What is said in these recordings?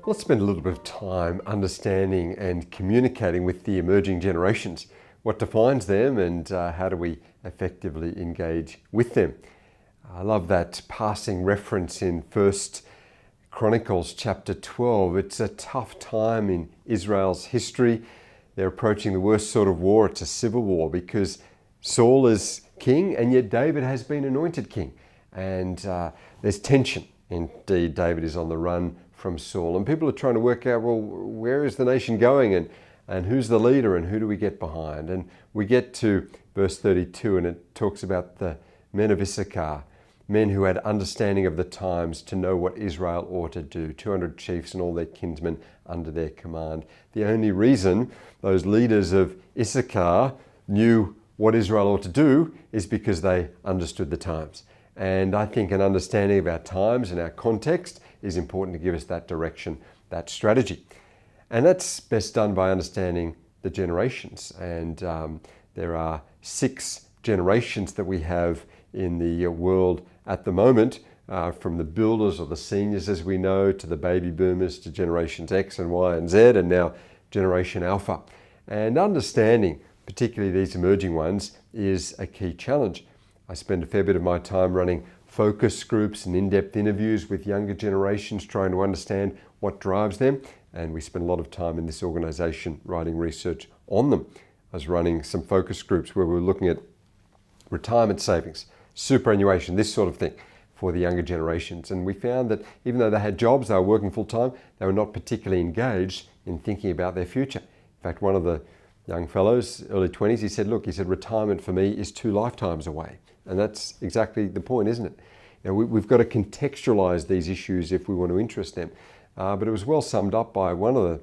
Let's spend a little bit of time understanding and communicating with the emerging generations. What defines them and how do we effectively engage with them? I love that passing reference in 1 Chronicles chapter 12. It's a tough time in Israel's history. They're approaching the worst sort of war. It's a civil war because Saul is king and yet David has been anointed king. And there's tension. Indeed, David is on the run from Saul. And people are trying to work out, well, where is the nation going and who's the leader and who do we get behind? And we get to verse 32 and it talks about the men of Issachar, men who had understanding of the times to know what Israel ought to do, 200 chiefs and all their kinsmen under their command. The only reason those leaders of Issachar knew what Israel ought to do is because they understood the times. And I think an understanding of our times and our context is important to give us that direction, that strategy. And that's best done by understanding the generations. And there are 6 generations that we have in the world at the moment, from the builders or the seniors as we know, to the baby boomers, to generations X and Y and Z, and now Generation Alpha. And understanding, particularly these emerging ones, is a key challenge. I spend a fair bit of my time running focus groups and in-depth interviews with younger generations, trying to understand what drives them. And we spend a lot of time in this organization writing research on them. I was running some focus groups where we were looking at retirement savings, superannuation, this sort of thing for the younger generations. And we found that even though they had jobs, they were working full time, they were not particularly engaged in thinking about their future. In fact, one of the young fellows, early 20s, he said, retirement for me is 2 lifetimes away. And that's exactly the point, isn't it? You know, we've got to contextualize these issues if we want to interest them. But it was well summed up by one of the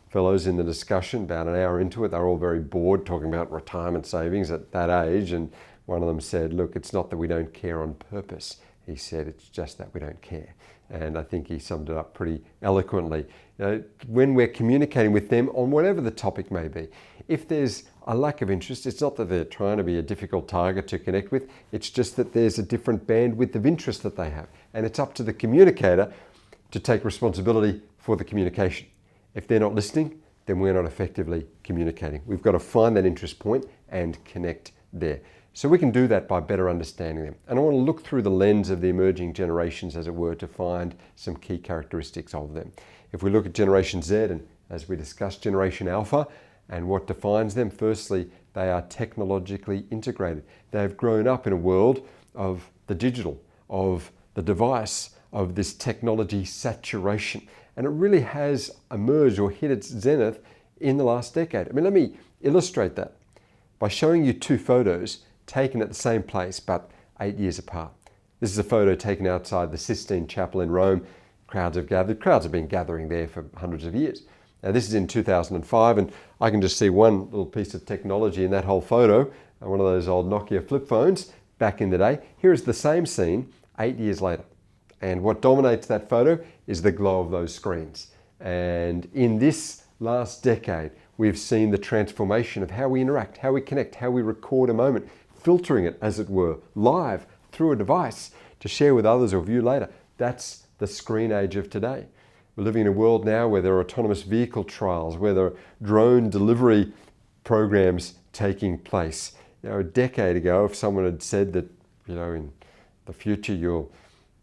fellows in the discussion about an hour into it. They were all very bored talking about retirement savings at that age. And one of them said, look, it's not that we don't care on purpose. He said, it's just that we don't care. And I think he summed it up pretty eloquently. You know, when we're communicating with them on whatever the topic may be, if there's a lack of interest, it's not that they're trying to be a difficult target to connect with, it's just that there's a different bandwidth of interest that they have. And it's up to the communicator to take responsibility for the communication. If they're not listening, then we're not effectively communicating. We've got to find that interest point and connect there. So we can do that by better understanding them. And I want to look through the lens of the emerging generations, as it were, to find some key characteristics of them. If we look at Generation Z, and as we discussed, Generation Alpha, and what defines them, firstly, they are technologically integrated. They have grown up in a world of the digital, of the device, of this technology saturation. And it really has emerged or hit its zenith in the last decade. I mean, let me illustrate that by showing you 2 photos taken at the same place but 8 years apart. This is a photo taken outside the Sistine Chapel in Rome. Crowds have gathered. Crowds have been gathering there for hundreds of years. Now this is in 2005 and I can just see one little piece of technology in that whole photo, one of those old Nokia flip phones back in the day. Here is the same scene 8 years later. And what dominates that photo is the glow of those screens. And in this last decade, we've seen the transformation of how we interact, how we connect, how we record a moment, filtering it, as it were, live through a device to share with others or view later. That's the screen age of today. We're living in a world now where there are autonomous vehicle trials, where there are drone delivery programs taking place. You know, a decade ago, if someone had said that, in the future you'll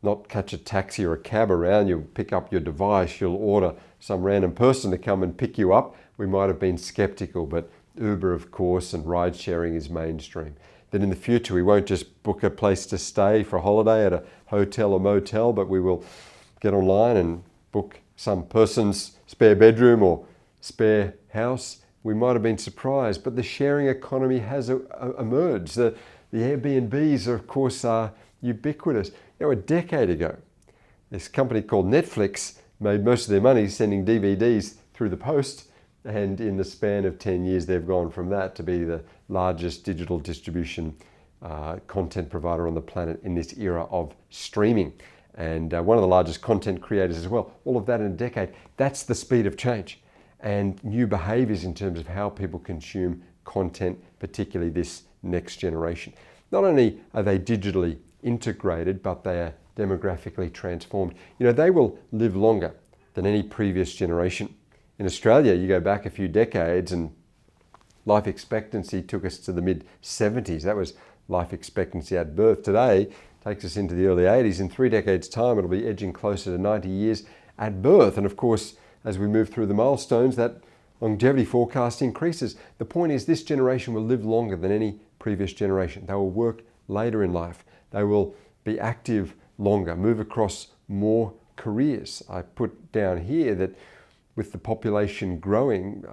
not catch a taxi or a cab around, you'll pick up your device, you'll order some random person to come and pick you up, we might have been skeptical, but Uber, of course, and ride sharing is mainstream. That in the future we won't just book a place to stay for a holiday at a hotel or motel, but we will get online and book some person's spare bedroom or spare house. We might have been surprised, but the sharing economy has emerged. The Airbnbs, of course, are ubiquitous. A decade ago, this company called Netflix made most of their money sending DVDs through the post, and in the span of 10 years, they've gone from that to be the largest digital distribution content provider on the planet in this era of streaming. And one of the largest content creators as well. All of that in a decade. That's the speed of change and new behaviors in terms of how people consume content, particularly this next generation. Not only are they digitally integrated, but they are demographically transformed. They will live longer. than any previous generation. In Australia, you go back a few decades and life expectancy took us to the mid-70s. That was life expectancy at birth. Today, takes us into the early 80s. In 3 decades' time, it'll be edging closer to 90 years at birth. And of course, as we move through the milestones, that longevity forecast increases. The point is this generation will live longer than any previous generation. They will work later in life. They will be active longer, move across more careers. I put down here that with the population growing,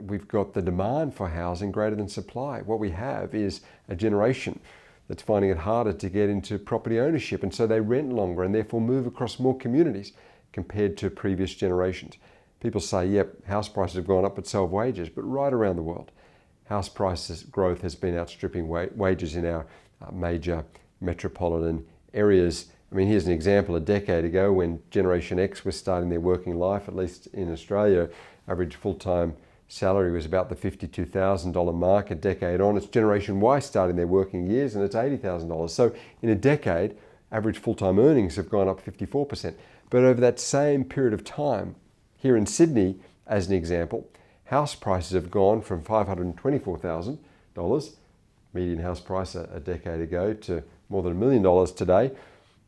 we've got the demand for housing greater than supply. What we have is a generation that's finding it harder to get into property ownership, and so they rent longer and therefore move across more communities compared to previous generations. People say, yep, house prices have gone up, but so have wages. But right around the world, house prices growth has been outstripping wages in our major metropolitan areas. I mean, here's an example. A decade ago, when Generation X was starting their working life, at least in Australia, average full-time salary was about the $52,000 mark. A decade on, it's Generation Y starting their working years, and it's $80,000. So in a decade, average full-time earnings have gone up 54%. But over that same period of time, here in Sydney, as an example, house prices have gone from $524,000, median house price a decade ago, to more than $1 million today.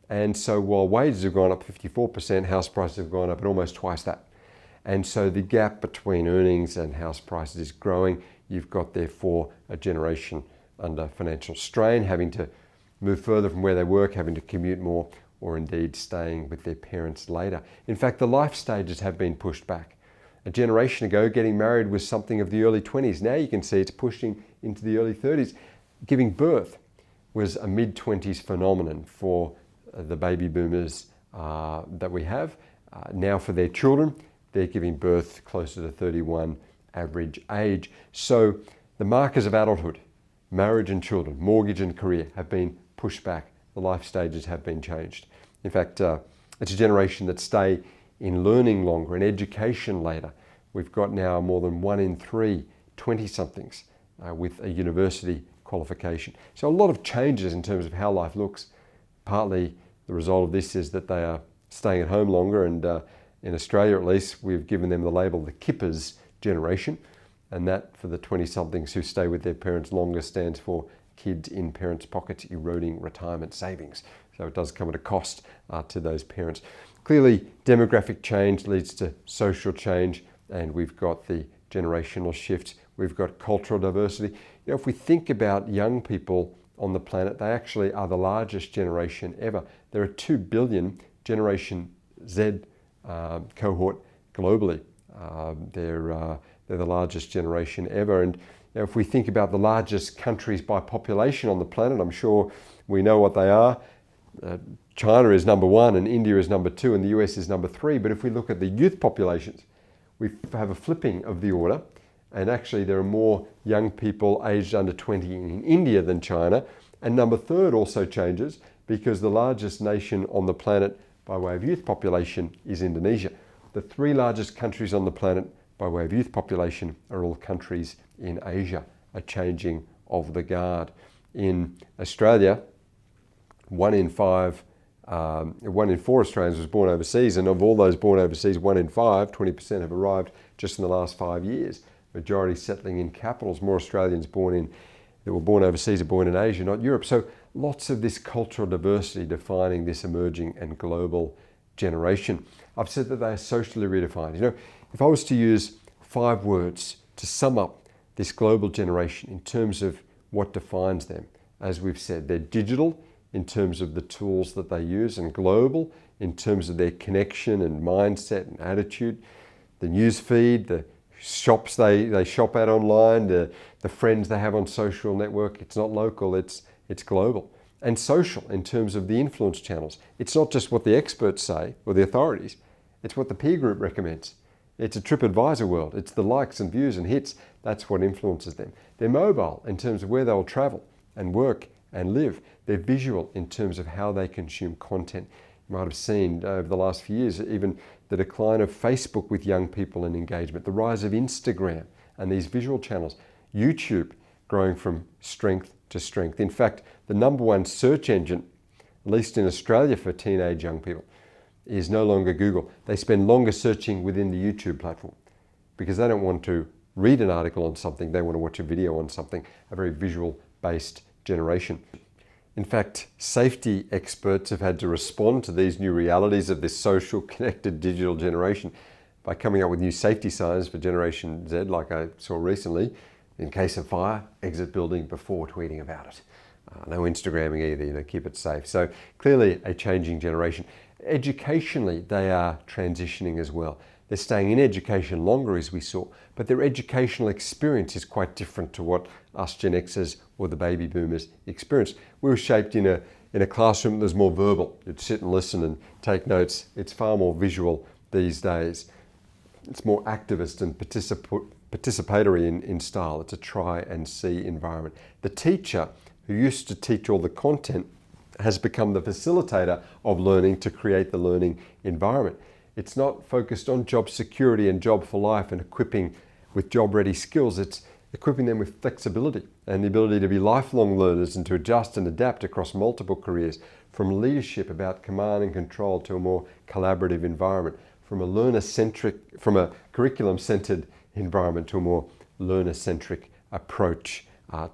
And so while wages have gone up 54%, house prices have gone up at almost twice that. And so the gap between earnings and house prices is growing. You've got, therefore, a generation under financial strain, having to move further from where they work, having to commute more, or indeed staying with their parents later. In fact, the life stages have been pushed back. A generation ago, getting married was something of the early 20s. Now you can see it's pushing into the early 30s. Giving birth was a mid-20s phenomenon for the baby boomers that we have. Now for their children, they're giving birth closer to 31 average age. So the markers of adulthood, marriage and children, mortgage and career, have been pushed back. The life stages have been changed. In fact, it's a generation that stay in learning longer, in education later. We've got now more than 1 in 3 20-somethings with a university qualification. So a lot of changes in terms of how life looks. Partly the result of this is that they are staying at home longer, and in Australia at least, we've given them the label the Kippers generation, and that for the 20-somethings who stay with their parents longer stands for kids in parents' pockets eroding retirement savings. So it does come at a cost to those parents. Clearly, demographic change leads to social change, and we've got the generational shifts. We've got cultural diversity. You know, if we think about young people on the planet, they actually are the largest generation ever. There are 2 billion Generation Z cohort globally. They're the largest generation ever. And you know, if we think about the largest countries by population on the planet, I'm sure we know what they are. China is number 1 and India is number 2 and the US is number 3. But if we look at the youth populations, we have a flipping of the order. And actually there are more young people aged under 20 in India than China. And number 3 also changes because the largest nation on the planet by way of youth population is Indonesia. The 3 largest countries on the planet by way of youth population are all countries in Asia, a changing of the guard. In Australia, 1 in 4 Australians was born overseas, and of all those born overseas, 1 in 5, 20% have arrived just in the last 5 years. Majority settling in capitals. More Australians that were born overseas are born in Asia, not Europe. So lots of this cultural diversity defining this emerging and global generation. I've said that they are socially redefined. You know, if I was to use 5 words to sum up this global generation in terms of what defines them, as we've said, they're digital in terms of the tools that they use, and global in terms of their connection and mindset and attitude, the news feed, the shops they shop at online, the friends they have on social network. It's not local, it's global. And social in terms of the influence channels. It's not just what the experts say or the authorities, it's what the peer group recommends. It's a TripAdvisor world. It's the likes and views and hits. That's what influences them. They're mobile in terms of where they'll travel and work and live. They're visual in terms of how they consume content. You might have seen over the last few years even the decline of Facebook with young people and engagement, the rise of Instagram and these visual channels, YouTube growing from strength to strength. In fact, the number 1 search engine, at least in Australia for teenage young people, is no longer Google. They spend longer searching within the YouTube platform because they don't want to read an article on something, they want to watch a video on something, a very visual-based generation. In fact, safety experts have had to respond to these new realities of this social, connected digital generation by coming up with new safety signs for Generation Z, like I saw recently. In case of fire, exit building before tweeting about it. No Instagramming either, keep it safe. So clearly a changing generation. Educationally, they are transitioning as well. They're staying in education longer, as we saw, but their educational experience is quite different to what us Gen Xers or the baby boomers experienced. We were shaped in a classroom that was more verbal. You'd sit and listen and take notes. It's far more visual these days. It's more activist and participatory in style. It's a try and see environment. The teacher, who used to teach all the content, has become the facilitator of learning to create the learning environment. It's not focused on job security and job for life and equipping with job-ready skills. It's equipping them with flexibility and the ability to be lifelong learners and to adjust and adapt across multiple careers, from leadership about command and control to a more collaborative environment, from a curriculum-centered environment to a more learner-centric approach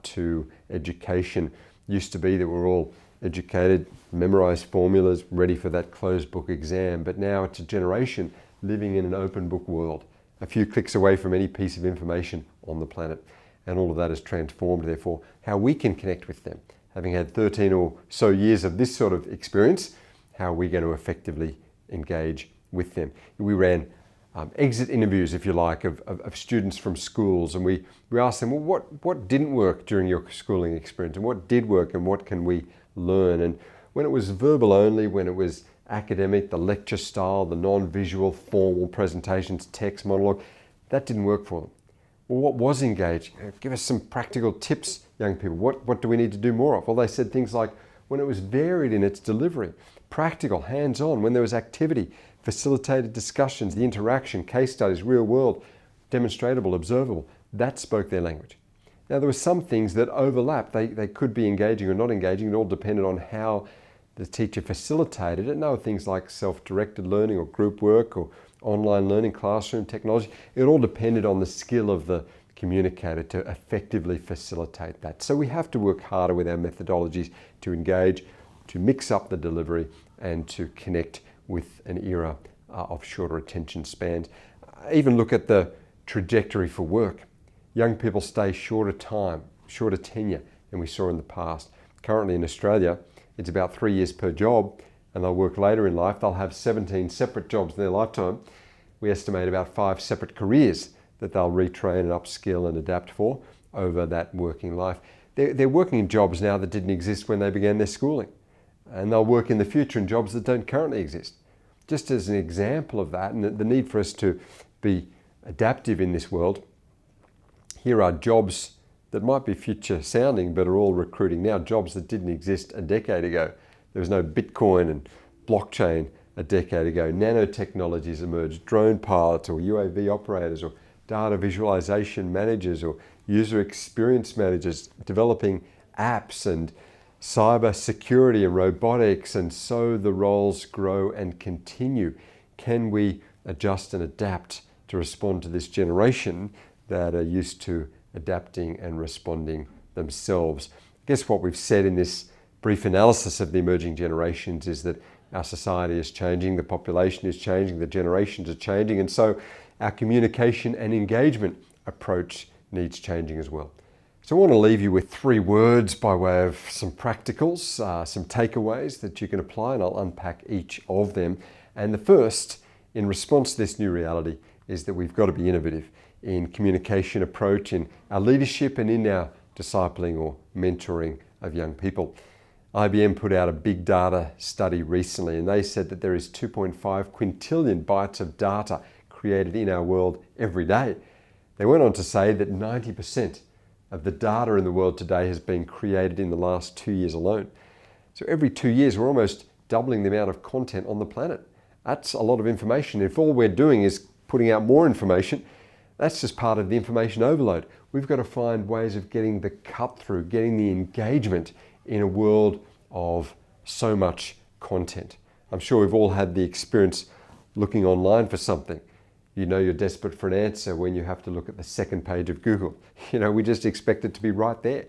to education. Used to be that we're all educated, memorized formulas, ready for that closed book exam, but now it's a generation living in an open book world, a few clicks away from any piece of information on the planet. And all of that has transformed, therefore, how we can connect with them. Having had 13 or so years of this sort of experience, how are we going to effectively engage with them? We ran exit interviews, if you like, of students from schools, and we asked them, well, what didn't work during your schooling experience, and what did work, and what can we learn? And when it was verbal only, when it was academic, the lecture style, the non-visual, formal presentations, text, monologue, that didn't work for them. Well, what was engaging? Give us some practical tips, young people. What do we need to do more of? Well, they said things like, when it was varied in its delivery, practical, hands-on, when there was activity, facilitated discussions, the interaction, case studies, real world, demonstratable, observable, that spoke their language. Now, there were some things that overlapped. They could be engaging or not engaging. It all depended on how the teacher facilitated it. And there were things like self-directed learning or group work or online learning, classroom technology. It all depended on the skill of the communicator to effectively facilitate that. So we have to work harder with our methodologies to engage, to mix up the delivery, and to connect with an era of shorter attention spans. Even look at the trajectory for work. Young people stay shorter time, shorter tenure than we saw in the past. Currently in Australia, it's about 3 years per job, and they'll work later in life. They'll have 17 separate jobs in their lifetime. We estimate about 5 separate careers that they'll retrain and upskill and adapt for over that working life. They're working in jobs now that didn't exist when they began their schooling, and they'll work in the future in jobs that don't currently exist. Just as an example of that, and the need for us to be adaptive in this world, here are jobs that might be future sounding but are all recruiting now, jobs that didn't exist a decade ago. There was no Bitcoin and blockchain a decade ago. Nanotechnologies emerged, drone pilots or UAV operators or data visualization managers or user experience managers, developing apps and cyber security and robotics, and so the roles grow and continue. Can we adjust and adapt to respond to this generation that are used to adapting and responding themselves? I guess what we've said in this brief analysis of the emerging generations is that our society is changing, the population is changing, the generations are changing, and so our communication and engagement approach needs changing as well. So I want to leave you with 3 words by way of some practicals, some takeaways that you can apply, and I'll unpack each of them. And the first, in response to this new reality, is that we've got to be innovative in communication approach, in our leadership, and in our discipling or mentoring of young people. IBM put out a big data study recently, and they said that there is 2.5 quintillion bytes of data created in our world every day. They went on to say that 90% of the data in the world today has been created in the last 2 years alone. So every 2 years, we're almost doubling the amount of content on the planet. That's a lot of information. If all we're doing is putting out more information, that's just part of the information overload. We've got to find ways of getting the cut through, getting the engagement in a world of so much content. I'm sure we've all had the experience looking online for something. You know you're desperate for an answer when you have to look at the second page of Google. We just expect it to be right there.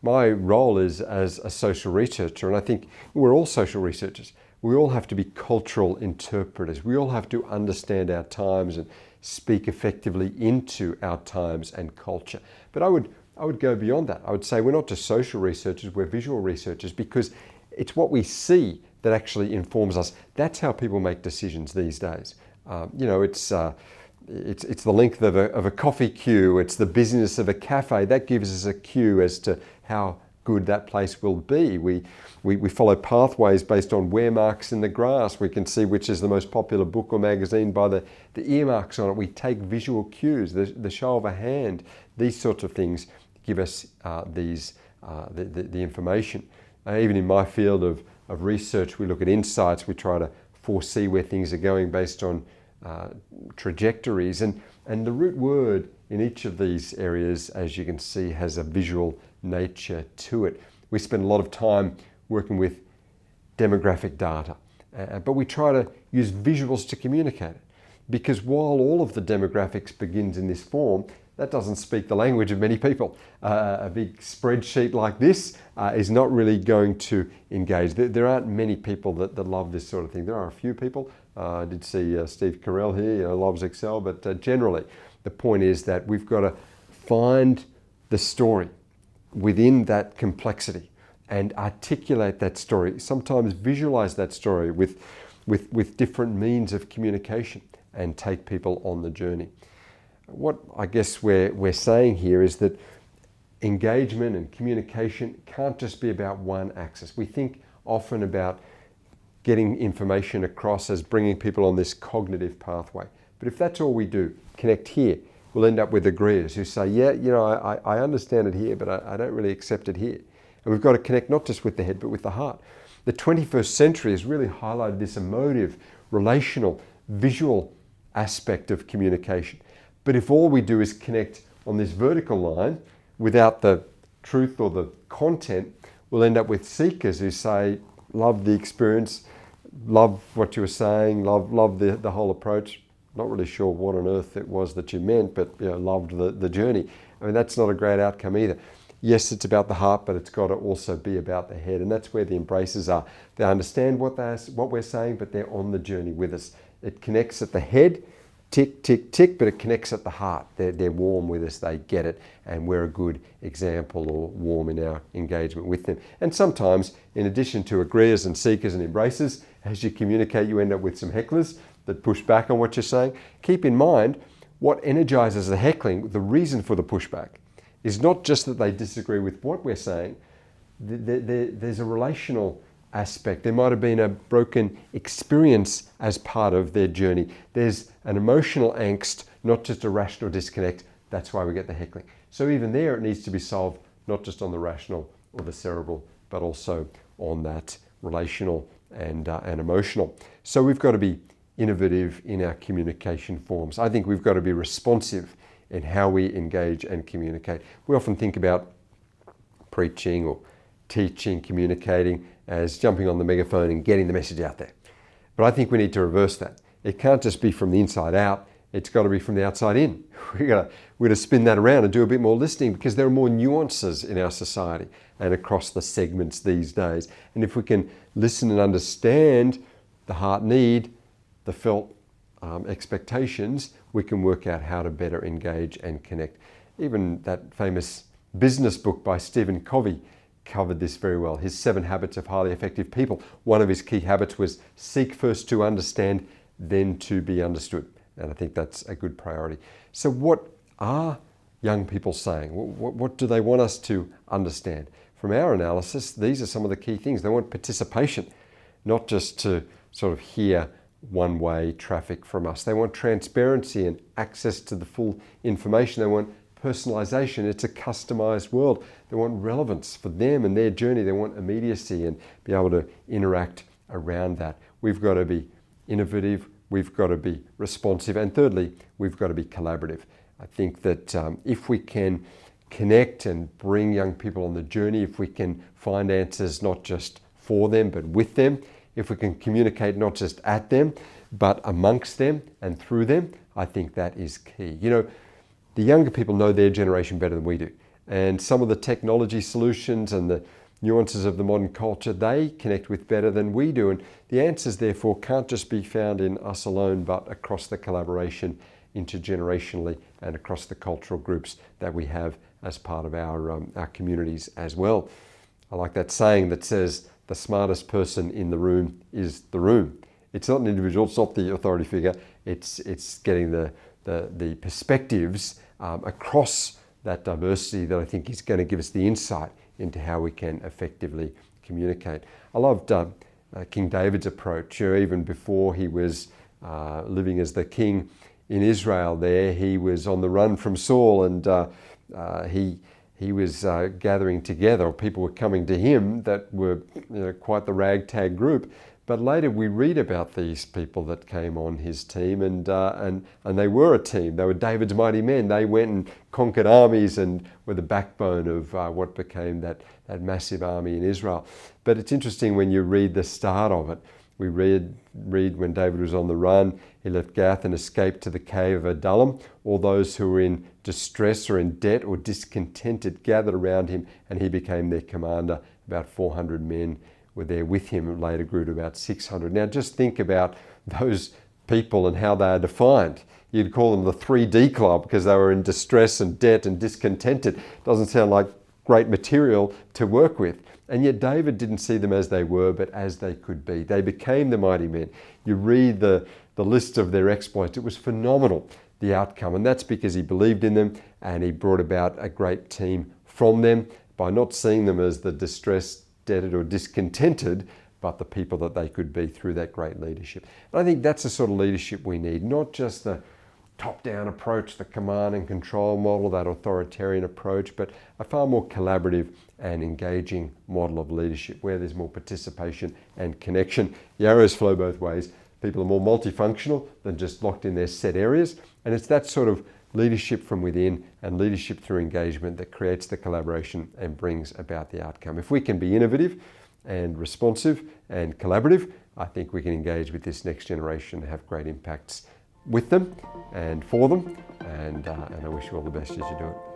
My role is as a social researcher, and I think we're all social researchers. We all have to be cultural interpreters. We all have to understand our times and speak effectively into our times and culture. But I would go beyond that. I would say we're not just social researchers, we're visual researchers, because it's what we see that actually informs us. That's how people make decisions these days. It's the length of a coffee queue, it's the busyness of a cafe. That gives us a cue as to how good that place will be. We follow pathways based on wear marks in the grass. We can see which is the most popular book or magazine by the earmarks on it. We take visual cues, the show of a hand. These sorts of things give us the information. Even in my field of research, we look at insights. We try to foresee where things are going based on trajectories. And the root word in each of these areas, as you can see, has a visual nature to it. We spend a lot of time working with demographic data, but we try to use visuals to communicate it. Because while all of the demographics begins in this form, that doesn't speak the language of many people. A big spreadsheet like this is not really going to engage. There aren't many people that love this sort of thing. There are a few people. I did see Steve Carell here, loves Excel, but generally the point is that we've got to find the story within that complexity and articulate that story, sometimes visualize that story with different means of communication and take people on the journey. What I guess we're saying here is that engagement and communication can't just be about one axis. We think often about getting information across as bringing people on this cognitive pathway. But if that's all we do, connect here, we'll end up with agreeers who say, yeah, I understand it here, but I don't really accept it here. And we've got to connect not just with the head, but with the heart. The 21st century has really highlighted this emotive, relational, visual aspect of communication. But if all we do is connect on this vertical line without the truth or the content, we'll end up with seekers who say, love the experience, love what you were saying, love the whole approach. Not really sure what on earth it was that you meant, but loved the journey. I mean, that's not a great outcome either. Yes, it's about the heart, but it's got to also be about the head. And that's where the embraces are. They understand what we're saying, but they're on the journey with us. It connects at the head, tick, tick, tick, but it connects at the heart. They're warm with us, they get it, and we're a good example or warm in our engagement with them. And sometimes, in addition to agreeers and seekers and embracers, as you communicate, you end up with some hecklers that push back on what you're saying. Keep in mind, what energizes the heckling, the reason for the pushback, is not just that they disagree with what we're saying. There's a relational aspect. There might have been a broken experience as part of their journey. There's an emotional angst, not just a rational disconnect. That's why we get the heckling. So even there, it needs to be solved, not just on the rational or the cerebral, but also on that relational and emotional. So we've got to be innovative in our communication forms. I think we've got to be responsive in how we engage and communicate. We often think about preaching or teaching, communicating as jumping on the megaphone and getting the message out there. But I think we need to reverse that. It can't just be from the inside out, it's got to be from the outside in. We've got to spin that around and do a bit more listening, because there are more nuances in our society and across the segments these days. And if we can listen and understand the heart need, the felt expectations, we can work out how to better engage and connect. Even that famous business book by Stephen Covey covered this very well. His 7 Habits of Highly Effective People. One of his key habits was seek first to understand, then to be understood. And I think that's a good priority. So what are young people saying? What do they want us to understand? From our analysis, these are some of the key things. They want participation, not just to sort of hear one-way traffic from us. They want transparency and access to the full information. They want personalization. It's a customized world. They want relevance for them and their journey. They want immediacy and be able to interact around that. We've got to be innovative. We've got to be responsive. And thirdly, we've got to be collaborative. I think that if we can connect and bring young people on the journey, if we can find answers not just for them, but with them, if we can communicate not just at them, but amongst them and through them, I think that is key. You know, the younger people know their generation better than we do. And some of the technology solutions and the nuances of the modern culture, they connect with better than we do. And the answers, therefore, can't just be found in us alone, but across the collaboration intergenerationally and across the cultural groups that we have as part of our communities as well. I like that saying that says the smartest person in the room is the room. It's not an individual, it's not the authority figure, it's getting the perspectives across that diversity that I think is going to give us the insight into how we can effectively communicate. I loved King David's approach. Even before he was living as the king in Israel there, he was on the run from Saul, and he was gathering together, or people were coming to him that were quite the ragtag group. But later we read about these people that came on his team, and they were a team. They were David's mighty men. They went and conquered armies and were the backbone of what became that massive army in Israel. But it's interesting when you read the start of it. We read when David was on the run, he left Gath and escaped to the cave of Adullam. All those who were in distress or in debt or discontented gathered around him, and he became their commander. About 400 men were there with him, and later grew to about 600. Now just think about those people and how they are defined. You'd call them the 3D club because they were in distress and debt and discontented. Doesn't sound like great material to work with. And yet David didn't see them as they were, but as they could be. They became the mighty men. You read the list of their exploits. It was phenomenal, the outcome. And that's because he believed in them and he brought about a great team from them by not seeing them as the distressed, debted or discontented, but the people that they could be through that great leadership. And I think that's the sort of leadership we need, not just the top-down approach, the command and control model, that authoritarian approach, but a far more collaborative and engaging model of leadership where there's more participation and connection. The arrows flow both ways. People are more multifunctional than just locked in their set areas. And it's that sort of leadership from within and leadership through engagement that creates the collaboration and brings about the outcome. If we can be innovative and responsive and collaborative, I think we can engage with this next generation and have great impacts with them and for them. And I wish you all the best as you do it.